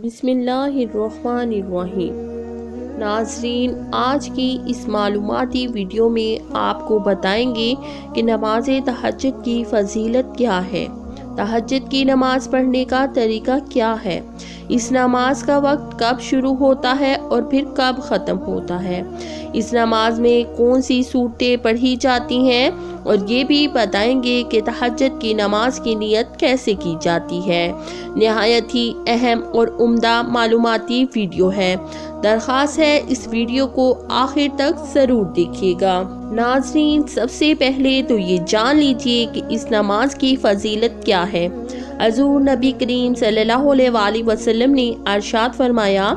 بسم اللہ الرحمن الرحیم۔ ناظرین، آج کی اس معلوماتی ویڈیو میں آپ کو بتائیں گے کہ نماز تہجد کی فضیلت کیا ہے، تہجد کی نماز پڑھنے کا طریقہ کیا ہے، اس نماز کا وقت کب شروع ہوتا ہے اور پھر کب ختم ہوتا ہے، اس نماز میں کون سی صورتیں پڑھی جاتی ہیں، اور یہ بھی بتائیں گے کہ تہجد کی نماز کی نیت کیسے کی جاتی ہے۔ نہایت ہی اہم اور عمدہ معلوماتی ویڈیو ہے، درخواست ہے اس ویڈیو کو آخر تک ضرور دیکھیے گا۔ ناظرین، سب سے پہلے تو یہ جان لیجئے کہ اس نماز کی فضیلت کیا ہے۔ حضور نبی کریم صلی اللہ علیہ وسلم نے ارشاد فرمایا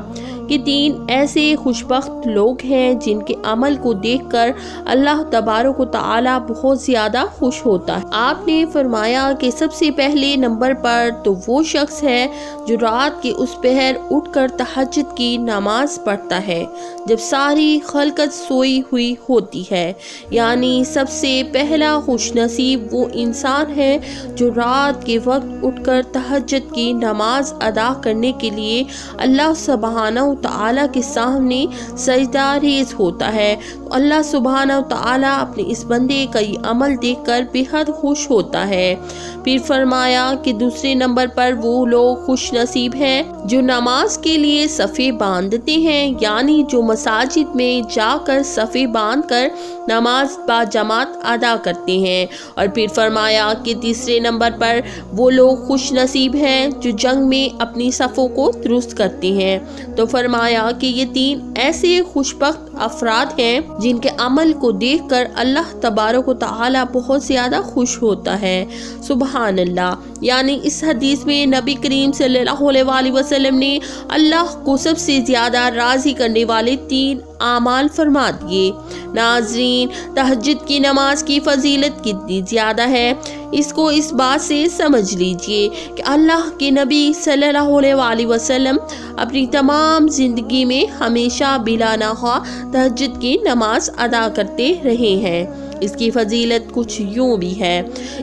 کہ 3 ایسے خوشبخت لوگ ہیں جن کے عمل کو دیکھ کر اللہ تبارک و تعالی بہت زیادہ خوش ہوتا ہے۔ آپ نے فرمایا کہ سب سے پہلے نمبر پر تو وہ شخص ہے جو رات کے اس پہر اٹھ کر تہجد کی نماز پڑھتا ہے جب ساری خلقت سوئی ہوئی ہوتی ہے، یعنی سب سے پہلا خوش نصیب وہ انسان ہے جو رات کے وقت اٹھ کر تہجد کی نماز ادا کرنے کے لیے اللہ سبحانہ و تعالی کے سامنے سجدہ ریز ہوتا ہے۔ اللہ سبحانہ و تعالی اپنے اس بندے کا یہ عمل دیکھ کر بے حد خوش ہوتا ہے۔ پھر فرمایا کہ دوسرے نمبر پر وہ لوگ خوش نصیب ہیں جو نماز کے لیے صفیں باندھتے ہیں، یعنی جو مساجد میں جا کر صفیں باندھ کر نماز با جماعت ادا کرتے ہیں۔ اور پھر فرمایا کہ تیسرے نمبر پر وہ لوگ خوش نصیب ہیں جو جنگ میں اپنی صفوں کو درست کرتے ہیں۔ تو فرمایا کہ یہ 3 ایسے خوشبخت افراد ہیں جن کے عمل کو دیکھ کر اللہ تبارک و تعالی بہت زیادہ خوش ہوتا ہے۔ سبحان اللہ، یعنی اس حدیث میں نبی کریم صلی اللہ علیہ وسلم نے اللہ کو سب سے زیادہ راضی کرنے والے 3 اعمال فرما دیے۔ ناظرین، تہجد کی نماز کی فضیلت کتنی زیادہ ہے، اس کو اس بات سے سمجھ لیجئے کہ اللہ کے نبی صلی اللہ علیہ وسلم اپنی تمام زندگی میں ہمیشہ بلا ناغہ تہجد کی نماز ادا کرتے رہے ہیں۔ اس کی فضیلت کچھ یوں بھی ہے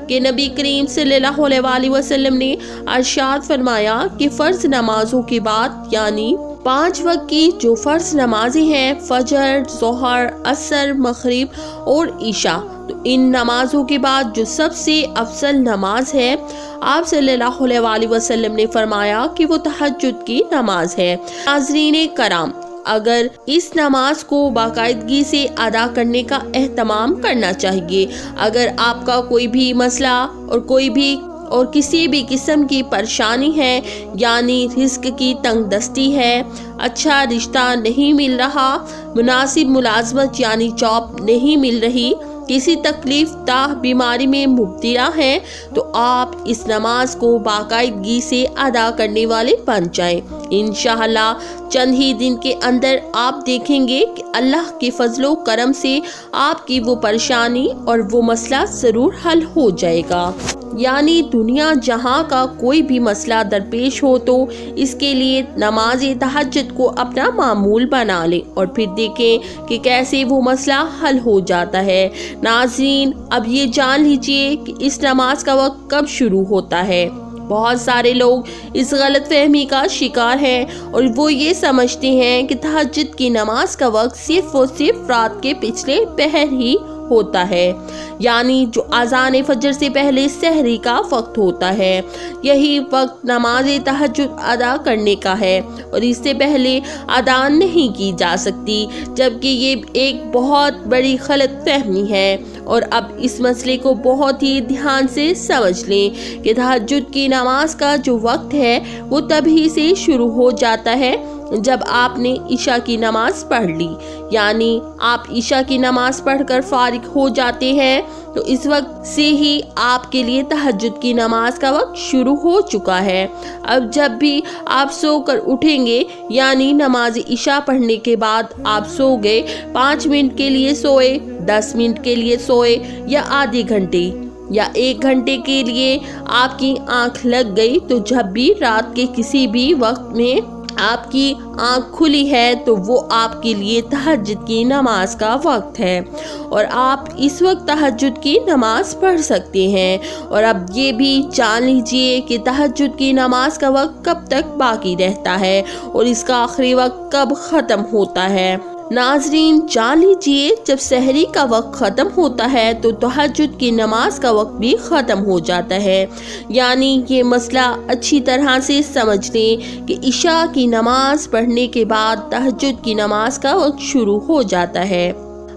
کہ نبی کریم صلی اللہ علیہ وسلم نے ارشاد فرمایا کہ فرض نمازوں کے بعد، یعنی 5 وقت کی جو فرض نمازیں ہیں، فجر، ظہر، عصر، مغرب اور عشاء، تو ان نمازوں کے بعد جو سب سے افضل نماز ہے، آپ صلی اللہ علیہ وسلم نے فرمایا کہ وہ تہجد کی نماز ہے۔ ناظرین کرام، اگر اس نماز کو باقاعدگی سے ادا کرنے کا اہتمام کرنا چاہیے، اگر آپ کا کوئی بھی مسئلہ اور کسی بھی قسم کی پریشانی ہے، یعنی رزق کی تنگ دستی ہے، اچھا رشتہ نہیں مل رہا، مناسب ملازمت یعنی جاب نہیں مل رہی، کسی تکلیف دہ بیماری میں مبتلا ہیں، تو آپ اس نماز کو باقاعدگی سے ادا کرنے والے بن جائیں۔ انشاءاللہ چند ہی دن کے اندر آپ دیکھیں گے کہ اللہ کے فضل و کرم سے آپ کی وہ پریشانی اور وہ مسئلہ ضرور حل ہو جائے گا۔ یعنی دنیا جہاں کا کوئی بھی مسئلہ درپیش ہو تو اس کے لیے نماز تہجد کو اپنا معمول بنا لیں اور پھر دیکھیں کہ کیسے وہ مسئلہ حل ہو جاتا ہے۔ ناظرین، اب یہ جان لیجئے کہ اس نماز کا وقت کب شروع ہوتا ہے۔ بہت سارے لوگ اس غلط فہمی کا شکار ہیں اور وہ یہ سمجھتے ہیں کہ تہجد کی نماز کا وقت صرف اور صرف رات کے پچھلے پہر ہی ہوتا ہے، یعنی جو اذان فجر سے پہلے سحری کا وقت ہوتا ہے، یہی وقت نماز تہجد ادا کرنے کا ہے اور اس سے پہلے ادا نہیں کی جا سکتی، جبکہ یہ ایک بہت بڑی غلط فہمی ہے۔ اور اب اس مسئلے کو بہت ہی دھیان سے سمجھ لیں کہ تہجد کی نماز کا جو وقت ہے وہ تبھی سے شروع ہو جاتا ہے جب آپ نے عشاء کی نماز پڑھ لی، یعنی آپ عشاء کی نماز پڑھ کر فارغ ہو جاتے ہیں تو اس وقت سے ہی آپ کے لیے تہجد کی نماز کا وقت شروع ہو چکا ہے۔ اب جب بھی آپ سو کر اٹھیں گے، یعنی نماز عشاء پڑھنے کے بعد آپ سو گئے، 5 منٹ کے لیے سوئے، 10 منٹ کے لیے سوئے، یا آدھے گھنٹے یا 1 گھنٹے کے لیے آپ کی آنکھ لگ گئی، تو جب بھی رات کے کسی بھی وقت میں آپ کی آنکھ کھلی ہے تو وہ آپ کے لیے تہجد کی نماز کا وقت ہے اور آپ اس وقت تہجد کی نماز پڑھ سکتے ہیں۔ اور اب یہ بھی جان لیجئے کہ تہجد کی نماز کا وقت کب تک باقی رہتا ہے اور اس کا آخری وقت کب ختم ہوتا ہے۔ ناظرین، جان لیجئے جب سحری کا وقت ختم ہوتا ہے تو تہجد کی نماز کا وقت بھی ختم ہو جاتا ہے۔ یعنی یہ مسئلہ اچھی طرح سے سمجھ لیں کہ عشاء کی نماز پڑھنے کے بعد تہجد کی نماز کا وقت شروع ہو جاتا ہے۔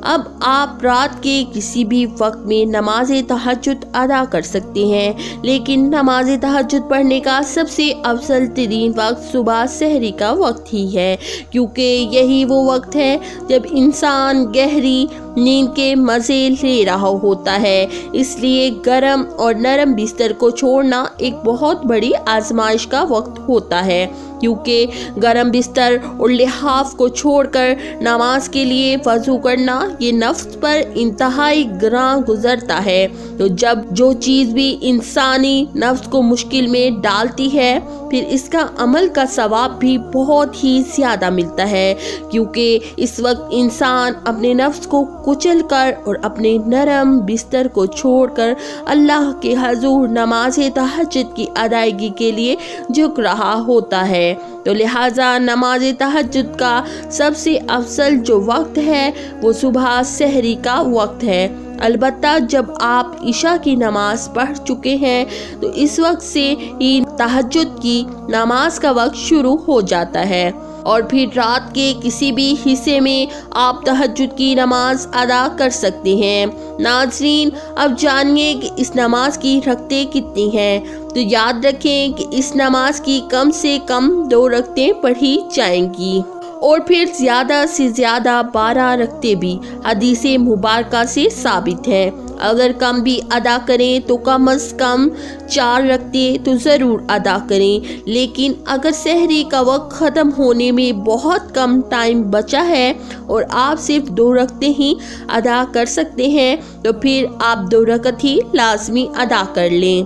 اب آپ رات کے کسی بھی وقت میں نماز تہجد ادا کر سکتے ہیں، لیکن نماز تہجد پڑھنے کا سب سے افضل ترین وقت صبح سحری کا وقت ہی ہے، کیونکہ یہی وہ وقت ہے جب انسان گہری نیند کے مزے لے رہا ہوتا ہے۔ اس لیے گرم اور نرم بستر کو چھوڑنا ایک بہت بڑی آزمائش کا وقت ہوتا ہے، کیونکہ گرم بستر اور لحاف کو چھوڑ کر نماز کے لیے وضو کرنا یہ نفس پر انتہائی گراں گزرتا ہے۔ تو جب جو چیز بھی انسانی نفس کو مشکل میں ڈالتی ہے، پھر اس کا عمل کا ثواب بھی بہت ہی زیادہ ملتا ہے، کیونکہ اس وقت انسان اپنے نفس کو کچل کر اور اپنے نرم بستر کو چھوڑ کر اللہ کے حضور نماز تہجد کی ادائیگی کے لیے جھک رہا ہوتا ہے۔ تو لہٰذا نماز تہجد کا سب سے افضل جو وقت ہے وہ صبح سحری کا وقت ہے۔ البتہ جب آپ عشاء کی نماز پڑھ چکے ہیں تو اس وقت سے ہی تہجد کی نماز کا وقت شروع ہو جاتا ہے اور پھر رات کے کسی بھی حصے میں آپ تہجد کی نماز ادا کر سکتے ہیں۔ ناظرین، اب جانیے کہ اس نماز کی رکعتیں کتنی ہیں۔ تو یاد رکھیں کہ اس نماز کی کم سے کم 2 رکعتیں پڑھی جائیں گی اور پھر زیادہ سے زیادہ 12 رکعتیں بھی حدیث مبارکہ سے ثابت ہے۔ اگر کم بھی ادا کریں تو کم از کم 4 رکعتیں تو ضرور ادا کریں، لیکن اگر سحری کا وقت ختم ہونے میں بہت کم ٹائم بچا ہے اور آپ صرف 2 رکعتیں ہی ادا کر سکتے ہیں تو پھر آپ 2 رکعت ہی لازمی ادا کر لیں۔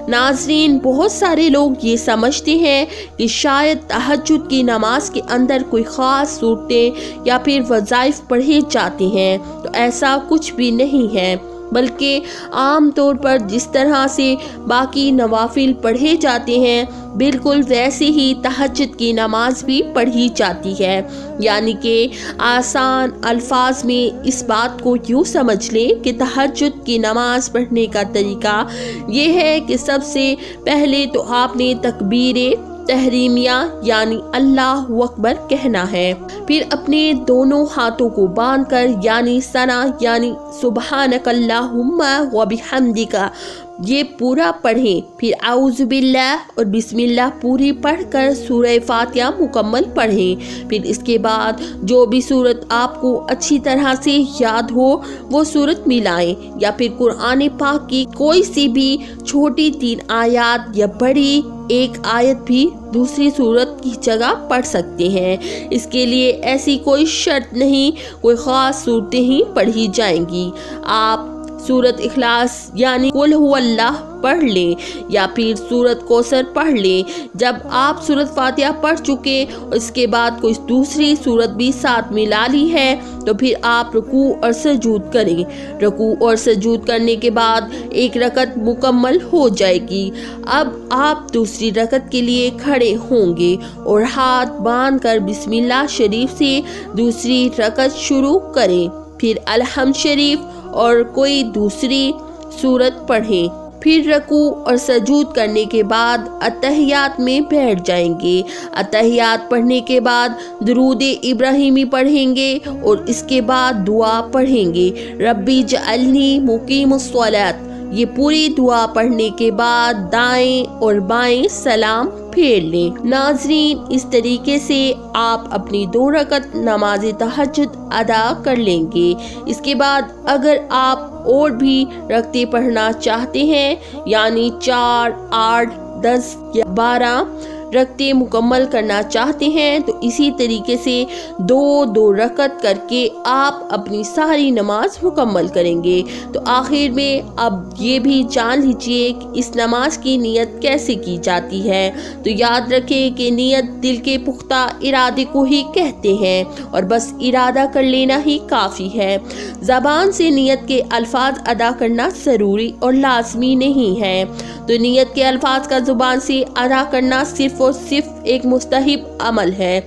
ناظرین، بہت سارے لوگ یہ سمجھتے ہیں کہ شاید تہجد کی نماز کے اندر کوئی خاص صورتیں یا پھر وظائف پڑھے جاتے ہیں، تو ایسا کچھ بھی نہیں ہے، بلکہ عام طور پر جس طرح سے باقی نوافل پڑھے جاتے ہیں بالکل ویسے ہی تہجد کی نماز بھی پڑھی جاتی ہے۔ یعنی کہ آسان الفاظ میں اس بات کو یوں سمجھ لیں کہ تہجد کی نماز پڑھنے کا طریقہ یہ ہے کہ سب سے پہلے تو آپ نے تکبیر تحریمیہ یعنی اللہ اکبر کہنا ہے، پھر اپنے دونوں ہاتھوں کو باندھ کر یعنی ثنا یعنی سبحانک اللہم و بحمدک یہ پورا پڑھیں، پھر اعوذ باللہ اور بسم اللہ پوری پڑھ کر سورہ فاتحہ مکمل پڑھیں۔ پھر اس کے بعد جو بھی سورت آپ کو اچھی طرح سے یاد ہو وہ سورت ملائیں، یا پھر قرآن پاک کی کوئی سی بھی چھوٹی 3 آیات یا بڑی 1 آیت بھی دوسری سورت کی جگہ پڑھ سکتے ہیں۔ اس کے لیے ایسی کوئی شرط نہیں، کوئی خاص صورتیں ہی پڑھی جائیں گی۔ آپ سورت اخلاص یعنی قل هو اللہ پڑھ لیں یا پھر سورت کوثر پڑھ لیں۔ جب آپ سورت فاتحہ پڑھ چکے اور اس کے بعد کوئی دوسری سورت بھی ساتھ ملا لی ہے تو پھر آپ رکوع اور سجود کریں۔ رکوع اور سجود کرنے کے بعد 1 رکعت مکمل ہو جائے گی۔ اب آپ دوسری رکعت کے لیے کھڑے ہوں گے اور ہاتھ باندھ کر بسم اللہ شریف سے دوسری رکعت شروع کریں، پھر الحمد شریف اور کوئی دوسری سورت پڑھیں۔ پھر رکوع اور سجود کرنے کے بعد اتحیات میں بیٹھ جائیں گے۔ اتحیات پڑھنے کے بعد درود ابراہیمی پڑھیں گے اور اس کے بعد دعا پڑھیں گے، ربی اجعلنی مقیم الصلاۃ۔ یہ پوری دعا پڑھنے کے بعد دائیں اور بائیں سلام پھیر لیں۔ ناظرین، اس طریقے سے آپ اپنی 2 رکعت نماز تہجد ادا کر لیں گے۔ اس کے بعد اگر آپ اور بھی رکعتیں پڑھنا چاہتے ہیں یعنی 4، 8، 10 یا 12 رکھتے مکمل کرنا چاہتے ہیں تو اسی طریقے سے 2 رکعت کر کے آپ اپنی ساری نماز مکمل کریں گے۔ تو آخر میں اب یہ بھی جان لیجئے کہ اس نماز کی نیت کیسے کی جاتی ہے۔ تو یاد رکھیں کہ نیت دل کے پختہ ارادے کو ہی کہتے ہیں اور بس ارادہ کر لینا ہی کافی ہے۔ زبان سے نیت کے الفاظ ادا کرنا ضروری اور لازمی نہیں ہے۔ تو نیت کے الفاظ کا زبان سے ادا کرنا صرف اور صرف ایک مستحب عمل ہے،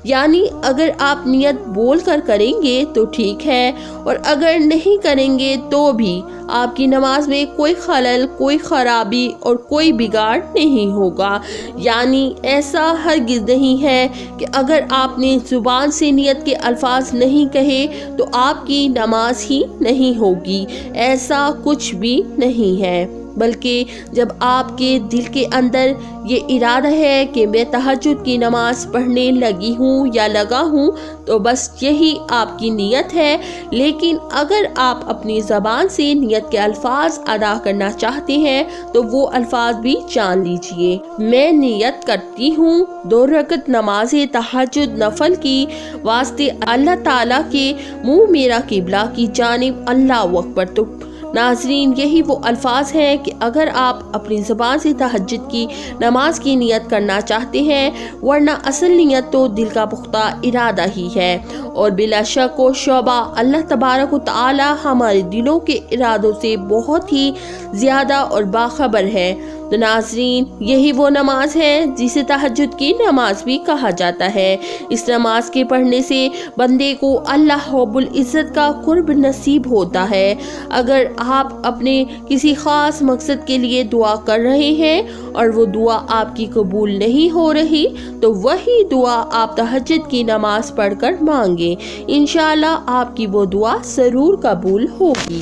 یعنی اگر آپ نیت بول کر کریں گے تو ٹھیک ہے، اور اگر نہیں کریں گے تو بھی آپ کی نماز میں کوئی خلل، کوئی خرابی اور کوئی بگاڑ نہیں ہوگا۔ یعنی ایسا ہرگز نہیں ہے کہ اگر آپ نے زبان سے نیت کے الفاظ نہیں کہے تو آپ کی نماز ہی نہیں ہوگی، ایسا کچھ بھی نہیں ہے، بلکہ جب آپ کے دل کے اندر یہ ارادہ ہے کہ میں تہجد کی نماز پڑھنے لگی ہوں یا لگا ہوں تو بس یہی آپ کی نیت ہے۔ لیکن اگر آپ اپنی زبان سے نیت کے الفاظ ادا کرنا چاہتے ہیں تو وہ الفاظ بھی جان لیجئے۔ میں نیت کرتی ہوں 2 رکعت نماز تہجد نفل کی واسطے اللہ تعالیٰ کے منہ میرا قبلہ کی جانب، اللہ اکبر۔ تو ناظرین، یہی وہ الفاظ ہیں کہ اگر آپ اپنی زبان سے تہجد کی نماز کی نیت کرنا چاہتے ہیں، ورنہ اصل نیت تو دل کا پختہ ارادہ ہی ہے، اور بلا شک و شبہ اللہ تبارک و تعالی ہمارے دلوں کے ارادوں سے بہت ہی زیادہ اور باخبر ہے۔ تو ناظرین، یہی وہ نماز ہے جسے تہجد کی نماز بھی کہا جاتا ہے۔ اس نماز کے پڑھنے سے بندے کو اللہ رب العزت کا قرب نصیب ہوتا ہے۔ اگر آپ اپنے کسی خاص مقصد کے لیے دعا کر رہے ہیں اور وہ دعا آپ کی قبول نہیں ہو رہی تو وہی دعا آپ تہجد کی نماز پڑھ کر مانگیں، انشاءاللہ آپ کی وہ دعا ضرور قبول ہوگی،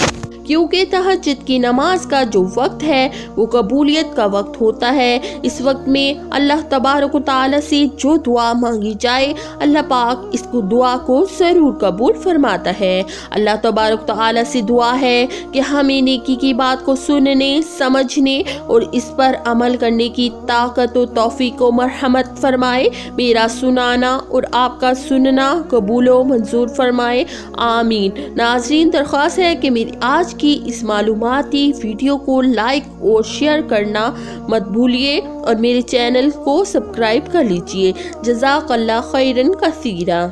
کیونکہ تہجد کی نماز کا جو وقت ہے وہ قبولیت کا وقت ہوتا ہے۔ اس وقت میں اللہ تبارک و تعالی سے جو دعا مانگی جائے اللہ پاک اس کو دعا کو ضرور قبول فرماتا ہے۔ اللہ تبارک و تعالی سے دعا ہے کہ ہمیں نیکی کی بات کو سننے، سمجھنے اور اس پر عمل کرنے کی طاقت و توفیق و مرحمت فرمائے، میرا سنانا اور آپ کا سننا قبول و منظور فرمائے، آمین۔ ناظرین، درخواست ہے کہ میری آج کی اس معلوماتی ویڈیو کو لائک اور شیئر کرنا مت بھولیے اور میرے چینل کو سبسکرائب کر لیجئے۔ جزاک اللہ خیرن کثیرا۔